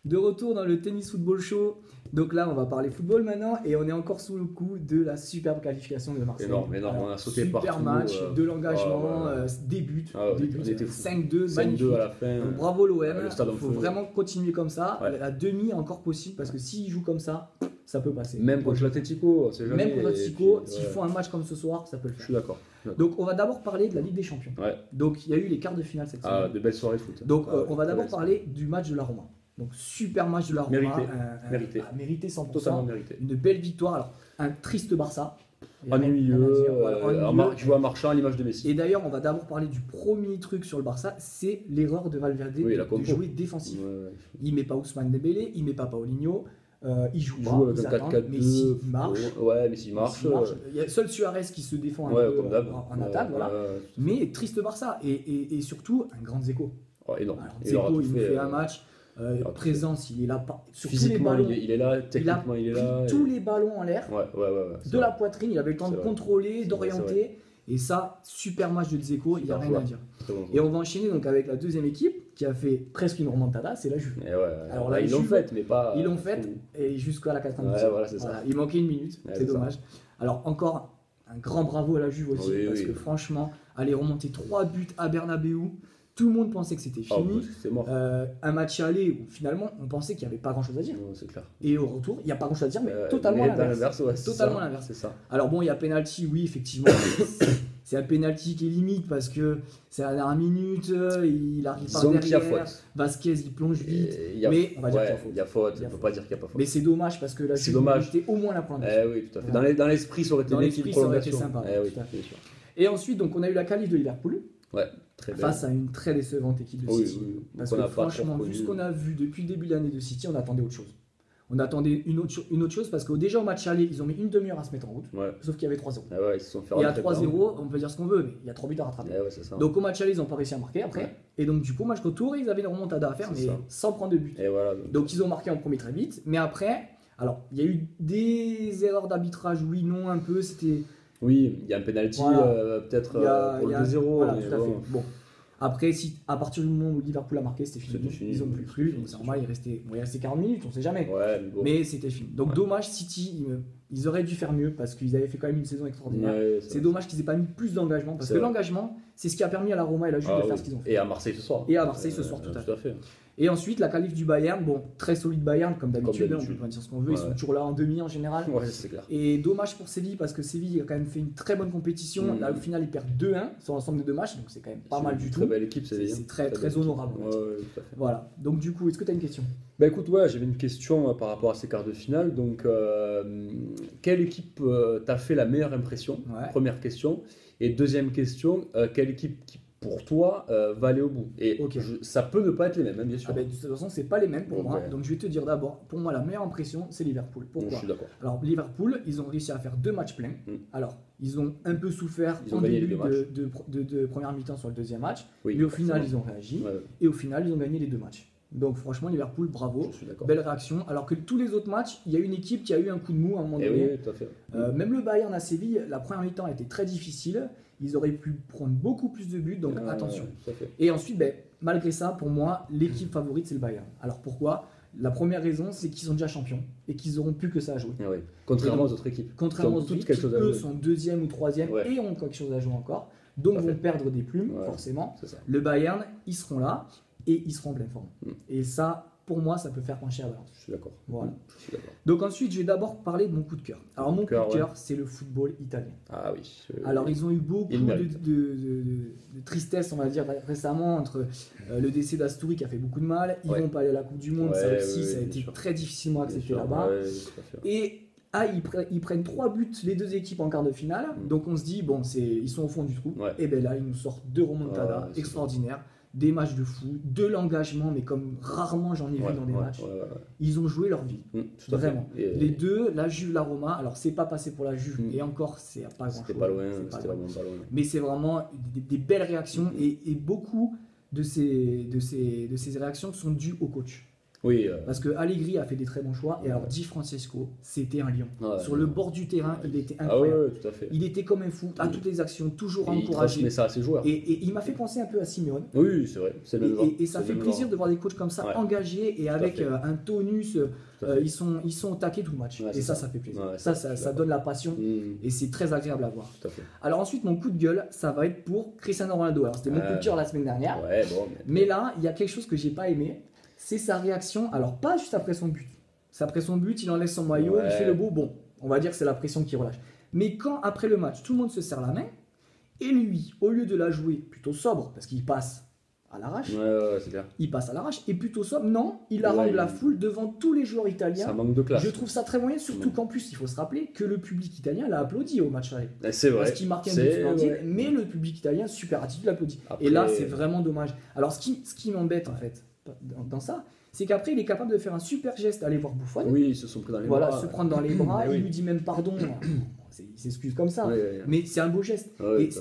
De retour dans le Tennis Football Show. Donc là, on va parler football maintenant et on est encore sous le coup de la superbe qualification de Marseille. Énorme, Alors, on a sauté super partout. match, de l'engagement, des buts, on était fou. 5-2, magnifique. 5-2 à la fin. Donc, bravo l'OM, il faut vraiment continuer comme ça. Ouais. La demi est encore possible parce que s'ils jouent comme ça peut passer. Même contre l'Atlético, c'est jamais. Même contre l'Atlético, s'ils font un match comme ce soir, ça peut le faire. Je suis d'accord. Donc on va d'abord parler de la Ligue des Champions. Ouais. Donc il y a eu les quarts de finale cette semaine. De belles soirées de foot. Donc on va d'abord parler du match de la Roma. Donc super match de la Roma. Mérité 100%. Totalement mérité. Une belle victoire. Alors un triste Barça. Ennuyeux. Tu vois marchand à l'image de Messi. Et d'ailleurs on va d'abord parler du premier truc sur le Barça, c'est l'erreur de Valverde de jouer défensif. Il met pas Ousmane Dembélé, il met pas Paulinho. Il joue pas, avec un 4-4-2. Messi marche. Ouais, Messi marche. Il y a seul Suarez qui se défend un peu en attaque, voilà. Mais triste Barça et surtout un grand Dzeko. Énorme. Dzeko, il nous fait un match. Présence, il est là. Sur physiquement, tous les ballons, il est là. Techniquement, il est là. Tous les ballons en l'air. De la poitrine, il avait le temps de contrôler, d'orienter. Et ça, super match de Dzeko, il n'y a rien à dire. Et on va enchaîner donc avec la deuxième équipe qui a fait presque une remontada, c'est la Juve. Alors là, ils l'ont faite, mais pas. Ils l'ont faite et jusqu'à la 90e. Voilà, il manquait une minute, c'est dommage. Ça. Alors encore un grand bravo à la Juve aussi, parce que franchement, aller remonter 3 buts à Bernabeu, tout le monde pensait que c'était fini. C'est mort. Un match aller où finalement on pensait qu'il n'y avait pas grand chose à dire. C'est clair. Et au retour, il n'y a pas grand chose à dire, mais totalement l'inverse. Totalement l'inverse. C'est ça. Alors bon, il y a penalty, oui, effectivement. C'est un penalty qui est limite parce que c'est à la dernière minute, il arrive par derrière. Vasquez il plonge vite. Mais on va dire qu'il y a faute. On ne peut pas dire qu'il n'y a pas faute. Mais c'est dommage parce que la Juve était au moins la prolongation. Oui, tout à fait. Dans l'esprit, ça aurait été sympa. Et ensuite, donc, on a eu la qualif de Liverpool. Très bien. Face à une très décevante équipe de City. Parce que franchement, vu ce qu'on a vu depuis le début de l'année de City, on attendait autre chose. On attendait une autre chose parce que déjà au match aller, ils ont mis une demi-heure à se mettre en route. Sauf qu'il y avait 3-0. Ils se sont fait et à 3-0, on peut dire ce qu'on veut, mais il y a 3 buts à rattraper. Donc au match aller, ils n'ont pas réussi à marquer après. Et donc du coup, au match retour, ils avaient une remontada à faire, mais sans prendre de but. Donc ils ont marqué en premier très vite. Mais après, alors il y a eu des erreurs d'arbitrage, oui, non, un peu. C'était. Oui, il y a un penalty peut-être pour le 2-0. Voilà, tout à fait. Bon. Après, à partir du moment où Liverpool a marqué, c'était fini. Ils n'ont plus cru. Donc, c'est normal, il restait 40 minutes, on ne sait jamais. Mais c'était fini. Donc, dommage, City, ils auraient dû faire mieux parce qu'ils avaient fait quand même une saison extraordinaire. C'est dommage qu'ils n'aient pas mis plus d'engagement parce que l'engagement, c'est ce qui a permis à la Roma et à la Juve de faire ce qu'ils ont fait. Et à Marseille ce soir. Tout à fait. Et ensuite, la qualif du Bayern, bon, très solide Bayern, comme d'habitude, on peut pas dire ce qu'on veut, ils sont toujours là en demi en général. C'est clair. Et dommage pour Séville, parce que Séville a quand même fait une très bonne compétition. Là, au final, ils perdent 2-1 sur l'ensemble des 2 matchs, donc c'est quand même pas mal du tout. Très belle équipe, Séville. C'est très honorable. Voilà, donc du coup, est-ce que tu as une question? Bah écoute, j'avais une question par rapport à ces quarts de finale. Donc, quelle équipe t'a fait la meilleure impression? Première question. Et deuxième question, quelle équipe qui pour toi va aller au bout? Et ça peut ne pas être les mêmes, bien sûr. De toute façon, c'est pas les mêmes pour moi. Donc je vais te dire d'abord, pour moi la meilleure impression c'est Liverpool. Pourquoi? Je suis d'accord. Alors Liverpool, ils ont réussi à faire 2 matchs pleins. Alors ils ont un peu souffert en début de première mi-temps sur le deuxième match, mais au final ils ont réagi et au final ils ont gagné les 2 matchs. Donc franchement Liverpool, bravo, belle réaction. Alors que tous les autres matchs, il y a une équipe qui a eu un coup de mou à un moment donné. Tout à fait. Même le Bayern à Séville, la première mi-temps a été très difficile. Ils auraient pu prendre beaucoup plus de buts, donc attention. Et ensuite, malgré ça, pour moi, l'équipe favorite, c'est le Bayern. Alors pourquoi? La première raison, c'est qu'ils sont déjà champions et qu'ils n'auront plus que ça à jouer. Contrairement aux autres équipes. Contrairement aux autres équipes, qui eux sont deuxième ou troisième et ont quelque chose à jouer encore. Donc vont perdre des plumes, forcément. Le Bayern, ils seront là et ils seront en pleine forme. Et ça, pour moi, ça peut faire pencher la balance. Je suis d'accord. Voilà. Donc ensuite, je vais d'abord parler de mon coup de cœur. Alors mon coup de cœur, c'est le football italien. Ah oui. Alors ils ont eu beaucoup de tristesse, on va dire, récemment entre le décès d'Asturi qui a fait beaucoup de mal. Ils vont pas aller à la Coupe du Monde, ça aussi, ça a été très difficilement accepté là-bas. Et ils prennent 3 buts les 2 équipes en quart de finale. Donc on se dit, bon, ils sont au fond du trou. Et bien là, ils nous sortent 2 remontadas extraordinaires. Des matchs de fou, de l'engagement, mais comme rarement j'en ai vu dans des matchs. Ils ont joué leur vie, vraiment. Les deux, la Juve, la Roma, alors c'est pas passé pour la Juve, et encore c'est pas grand chose. C'était pas loin, vraiment pas loin. Mais c'est vraiment des belles réactions, et beaucoup de ces réactions sont dues au coach. Oui. Parce que Allegri a fait des très bons choix. Et alors, Di Francesco, c'était un lion. Sur le bord du terrain, il était incroyable. Tout à fait. Il était comme un fou, à toutes les actions, toujours encouragé. Il transmet ça à ses joueurs. Et il m'a fait penser un peu à Simeone. Oui, c'est vrai. Et ça fait plaisir de voir des coachs comme ça, engagés et avec un tonus. Ils sont attaqués tout le match. Et ça fait plaisir. Ça donne la passion. Et c'est très agréable à voir. Alors ensuite, mon coup de gueule, ça va être pour Cristiano Ronaldo. Alors c'était mon coup de cœur la semaine dernière. Mais là, il y a quelque chose que j'ai pas aimé. C'est sa réaction. Alors pas juste après son but. C'est après son but, il enlève son maillot, il fait le beau. Bon, on va dire que c'est la pression qui relâche. Mais quand après le match, tout le monde se serre la main, et lui, au lieu de la jouer plutôt sobre, parce qu'il passe à l'arrache, c'est clair. Il passe à l'arrache, et plutôt sobre, non, il arrange la foule devant tous les joueurs italiens. Ça manque de classe. Je trouve ça très moyen, surtout qu'en plus, il faut se rappeler que le public italien l'a applaudi au match aller. C'est vrai. Parce qu'il marquait un but splendide, mais le public italien, super actif, l'applaudit. Et là, c'est vraiment dommage. Alors, ce qui m'embête, en fait, dans ça, c'est qu'après, il est capable de faire un super geste, aller voir Buffon. Oui, ils se sont pris dans les bras. Se prendre dans les bras, il lui dit même pardon. Il s'excuse comme ça, mais c'est un beau geste.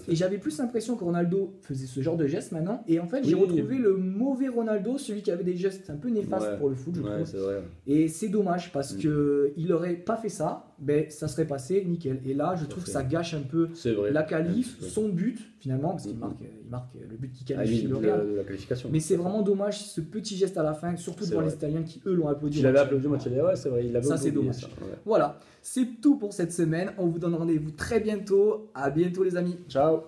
Et j'avais plus l'impression que Ronaldo faisait ce genre de geste maintenant. Et en fait, j'ai retrouvé le mauvais Ronaldo, celui qui avait des gestes un peu néfastes pour le foot, je trouve. Vrai. Et c'est dommage parce que il aurait pas fait ça, ça serait passé nickel. Et là, je trouve que ça gâche un peu la qualif, son but finalement, parce qu'il marque le but qui qualifie le Real. La qualification. Mais c'est vraiment dommage ce petit geste à la fin, surtout devant les Italiens qui eux l'ont applaudi. Il avait applaudi au match aller, c'est vrai. Ça c'est dommage. Voilà, c'est tout pour cette semaine. On vous donne rendez-vous très bientôt. À bientôt les amis. Ciao.